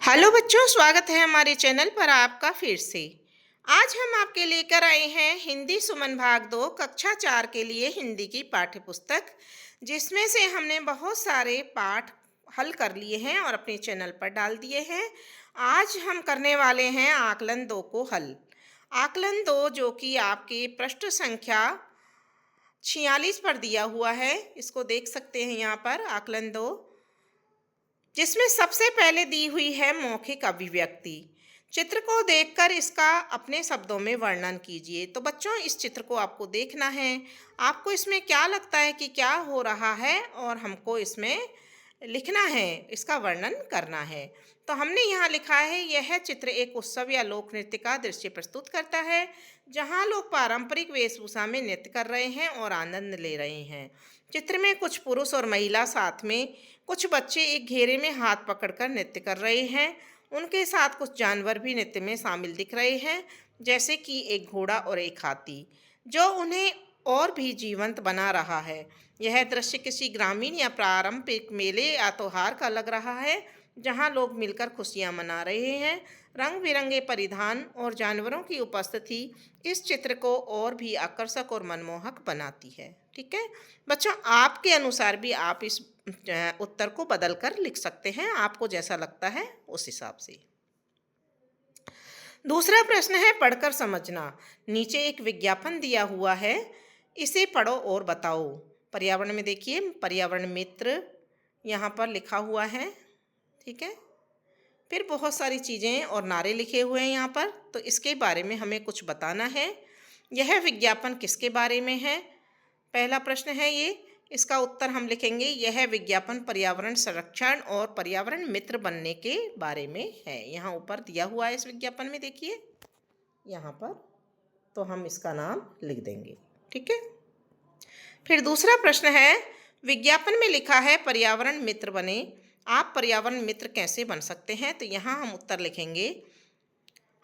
Hello बच्चों, स्वागत है हमारे चैनल पर आपका फिर से। आज हम आपके लेकर आए हैं हिंदी सुमन भाग 2 कक्षा 4 के लिए हिंदी की पाठ्य पुस्तक, जिसमें से हमने बहुत सारे पाठ हल कर लिए हैं और अपने चैनल पर डाल दिए हैं। आज हम करने वाले हैं आकलन 2 को हल। आकलन 2 जो कि आपके पृष्ठ संख्या 46 पर दिया हुआ है, इसको देख सकते हैं यहाँ पर आकलन 2, जिसमें सबसे पहले दी हुई है मौखिक अभिव्यक्ति। चित्र को देखकर इसका अपने शब्दों में वर्णन कीजिए। तो बच्चों, इस चित्र को आपको देखना है। आपको इसमें क्या लगता है कि क्या हो रहा है और हमको इसमें लिखना है, इसका वर्णन करना है। तो हमने यहाँ लिखा है, यह चित्र एक उत्सव या लोक नृत्य का दृश्य प्रस्तुत करता है, जहाँ लोग पारंपरिक वेशभूषा में नृत्य कर रहे हैं और आनंद ले रहे हैं। चित्र में कुछ पुरुष और महिला साथ में कुछ बच्चे एक घेरे में हाथ पकड़कर नृत्य कर रहे हैं। उनके साथ कुछ जानवर भी नृत्य में शामिल दिख रहे हैं, जैसे कि एक घोड़ा और एक हाथी, जो उन्हें और भी जीवंत बना रहा है। यह दृश्य किसी ग्रामीण या पारंपरिक मेले या त्योहार का लग रहा है, जहां लोग मिलकर खुशियां मना रहे हैं। रंग बिरंगे परिधान और जानवरों की उपस्थिति इस चित्र को और भी आकर्षक और मनमोहक बनाती है। ठीक है बच्चों, आपके अनुसार भी आप इस उत्तर को बदलकर लिख सकते हैं, आपको जैसा लगता है उस हिसाब से। दूसरा प्रश्न है पढ़कर समझना। नीचे एक विज्ञापन दिया हुआ है, इसे पढ़ो और बताओ। पर्यावरण में देखिए, पर्यावरण मित्र यहाँ पर लिखा हुआ है। ठीक है, फिर बहुत सारी चीज़ें और नारे लिखे हुए हैं यहाँ पर, तो इसके बारे में हमें कुछ बताना है। यह विज्ञापन किसके बारे में है? पहला प्रश्न है ये। इसका उत्तर हम लिखेंगे, यह विज्ञापन पर्यावरण संरक्षण और पर्यावरण मित्र बनने के बारे में है। यहाँ ऊपर दिया हुआ है इस विज्ञापन में, देखिए यहाँ पर, तो हम इसका नाम लिख देंगे। ठीक है, फिर दूसरा प्रश्न है, विज्ञापन में लिखा है पर्यावरण मित्र बने, आप पर्यावरण मित्र कैसे बन सकते हैं? तो यहाँ हम उत्तर लिखेंगे,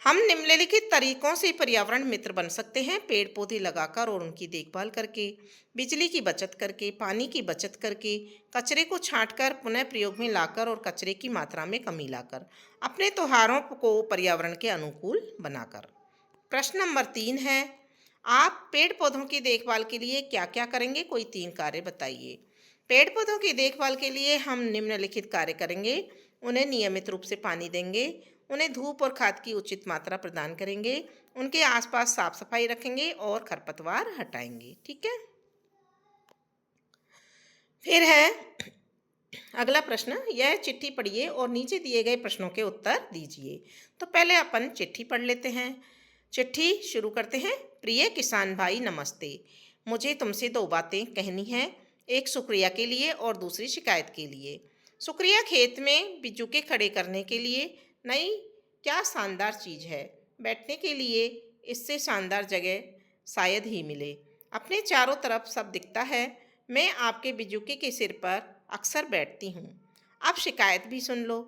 हम निम्नलिखित तरीकों से पर्यावरण मित्र बन सकते हैं। पेड़ पौधे लगाकर और उनकी देखभाल करके, बिजली की बचत करके, पानी की बचत करके, कचरे को छांटकर पुनः प्रयोग में लाकर और कचरे की मात्रा में कमी लाकर, अपने त्योहारों को पर्यावरण के अनुकूल बनाकर। प्रश्न नंबर 3 है, आप पेड़ पौधों की देखभाल के लिए क्या क्या करेंगे? कोई 3 कार्य बताइए। पेड़ पौधों की देखभाल के लिए हम निम्नलिखित कार्य करेंगे। उन्हें नियमित रूप से पानी देंगे, उन्हें धूप और खाद की उचित मात्रा प्रदान करेंगे, उनके आसपास साफ सफाई रखेंगे और खरपतवार हटाएंगे। ठीक है, फिर है अगला प्रश्न, यह चिट्ठी पढ़िए और नीचे दिए गए प्रश्नों के उत्तर दीजिए। तो पहले अपन चिट्ठी पढ़ लेते हैं। चिट्ठी शुरू करते हैं। प्रिय किसान भाई नमस्ते, मुझे तुमसे 2 बातें कहनी हैं, एक शुक्रिया के लिए और दूसरी शिकायत के लिए। शुक्रिया खेत में बिज्जुके खड़े करने के लिए। नई क्या शानदार चीज़ है, बैठने के लिए इससे शानदार जगह शायद ही मिले। अपने चारों तरफ सब दिखता है, मैं आपके बिजुके के सिर पर अक्सर बैठती हूँ। अब शिकायत भी सुन लो।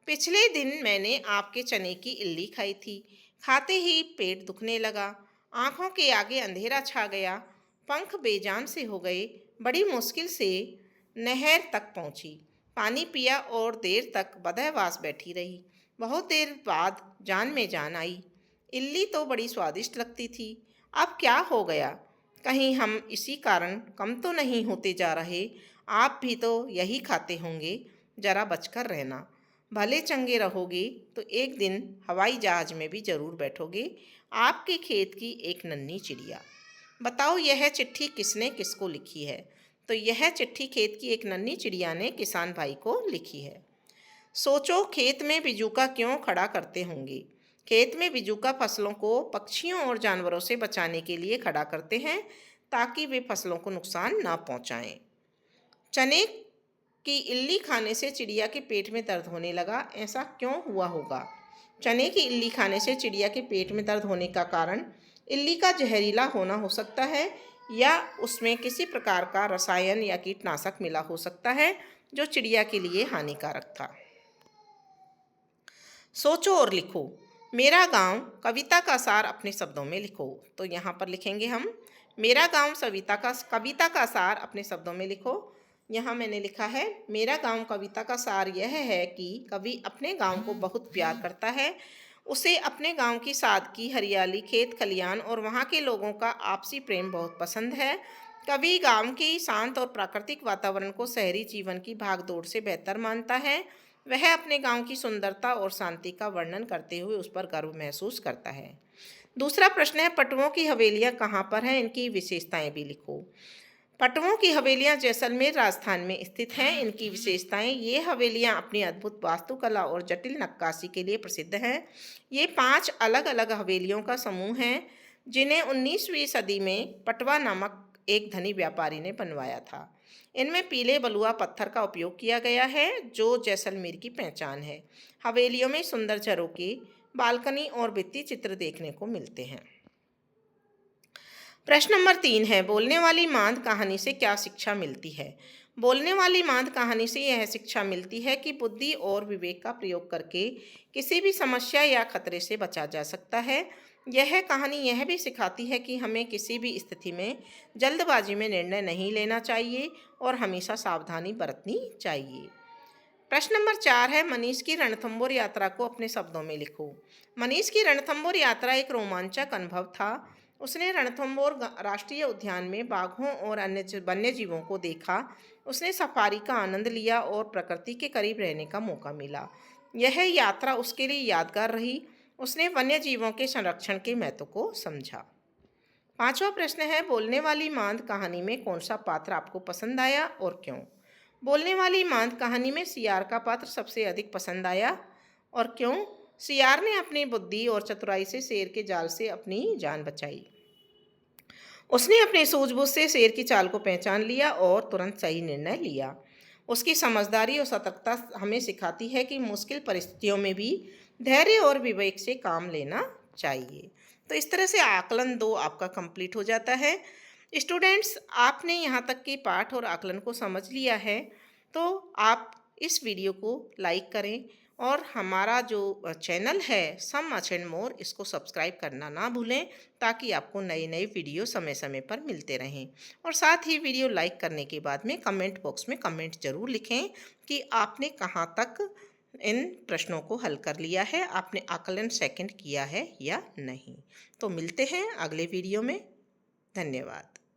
पिछले दिन मैंने आपके चने की इल्ली खाई थी, खाते ही पेट दुखने लगा, आँखों के आगे अंधेरा छा गया, पंख बेजान से हो गए। बड़ी मुश्किल से नहर तक पहुँची, पानी पिया और देर तक बदहवास बैठी रही। बहुत देर बाद जान में जान आई। इल्ली तो बड़ी स्वादिष्ट लगती थी, अब क्या हो गया? कहीं हम इसी कारण कम तो नहीं होते जा रहे? आप भी तो यही खाते होंगे, जरा बचकर रहना। भले चंगे रहोगे तो एक दिन हवाई जहाज में भी जरूर बैठोगे। आपके खेत की एक नन्ही चिड़िया। बताओ यह चिट्ठी किसने किसको लिखी है? तो यह चिट्ठी खेत की एक नन्ही चिड़िया ने किसान भाई को लिखी है। सोचो, खेत में बिजुका क्यों खड़ा करते होंगे? खेत में बिजुका फसलों को पक्षियों और जानवरों से बचाने के लिए खड़ा करते हैं, ताकि वे फसलों को नुकसान ना पहुंचाएं। चने की इल्ली खाने से चिड़िया के पेट में दर्द होने लगा, ऐसा क्यों हुआ होगा? चने की इल्ली खाने से चिड़िया के पेट में दर्द होने का कारण इल्ली का जहरीला होना हो सकता है, या उसमें किसी प्रकार का रसायन या कीटनाशक मिला हो सकता है जो चिड़िया के लिए हानिकारक था। सोचो और लिखो। मेरा गांव कविता का सार अपने शब्दों में लिखो। तो यहाँ पर लिखेंगे हम, मेरा गांव कविता का सार अपने शब्दों में लिखो। यहाँ मैंने लिखा है, मेरा गांव कविता का सार यह है कि कवि अपने गांव को बहुत प्यार करता है। उसे अपने गांव की सादगी, हरियाली, खेत खलियान और वहाँ के लोगों का आपसी प्रेम बहुत पसंद है। कवि गांव की शांत और प्राकृतिक वातावरण को शहरी जीवन की भागदौड़ से बेहतर मानता है। वह अपने गांव की सुंदरता और शांति का वर्णन करते हुए उस पर गर्व महसूस करता है। दूसरा प्रश्न है, पटुओं की हवेलियां कहाँ पर हैं, इनकी विशेषताएं भी लिखो। पटुओं की हवेलियां जैसलमेर राजस्थान में स्थित हैं। इनकी विशेषताएं, ये हवेलियां अपनी अद्भुत वास्तुकला और जटिल नक्काशी के लिए प्रसिद्ध हैं। ये 5 अलग अलग हवेलियों का समूह है जिन्हें 19वीं सदी में पटवा नामक एक धनी व्यापारी ने बनवाया था। इनमें पीले बलुआ पत्थर का उपयोग किया गया है जो जैसलमेर की पहचान है। हवेलियों में सुंदर झरोके, बालकनी और भित्ति चित्र देखने को मिलते हैं। प्रश्न नंबर 3 है, बोलने वाली मांद कहानी से क्या शिक्षा मिलती है। बोलने वाली मांद कहानी से यह शिक्षा मिलती है कि बुद्धि और विवेक का प्रयोग करके किसी भी समस्या या खतरे से बचा जा सकता है। यह कहानी यह भी सिखाती है कि हमें किसी भी स्थिति में जल्दबाजी में निर्णय नहीं लेना चाहिए और हमेशा सावधानी बरतनी चाहिए। प्रश्न नंबर 4 है, मनीष की रणथंभौर यात्रा को अपने शब्दों में लिखो। मनीष की रणथंभौर यात्रा एक रोमांचक अनुभव था। उसने रणथंभौर राष्ट्रीय उद्यान में बाघों और अन्य वन्य जीवों को देखा। उसने सफारी का आनंद लिया और प्रकृति के करीब रहने का मौका मिला। यह यात्रा उसके लिए यादगार रही। उसने वन्य जीवों के संरक्षण के महत्व को समझा। 5वां प्रश्न है, बोलने वाली मांद कहानी में कौन सा पात्र आपको पसंद आया और क्यों। बोलने वाली मांद कहानी में सियार का पात्र सबसे अधिक पसंद आया और क्यों। सियार ने अपनी बुद्धि और चतुराई से शेर के जाल से अपनी जान बचाई। उसने अपनी सूझबूझ से शेर की चाल को पहचान लिया और तुरंत सही निर्णय लिया। उसकी समझदारी और सतर्कता हमें सिखाती है कि मुश्किल परिस्थितियों में भी धैर्य और विवेक से काम लेना चाहिए। तो इस तरह से आकलन 2 आपका कंप्लीट हो जाता है। स्टूडेंट्स, आपने यहाँ तक के पाठ और आकलन को समझ लिया है तो आप इस वीडियो को लाइक करें और हमारा जो चैनल है सम मच एंड मोर, इसको सब्सक्राइब करना ना भूलें ताकि आपको नए नए वीडियो समय समय पर मिलते रहें। और साथ ही वीडियो लाइक करने के बाद में कमेंट बॉक्स में कमेंट ज़रूर लिखें कि आपने कहाँ तक इन प्रश्नों को हल कर लिया है, आपने आकलन सेकंड किया है या नहीं। तो मिलते हैं अगले वीडियो में। धन्यवाद।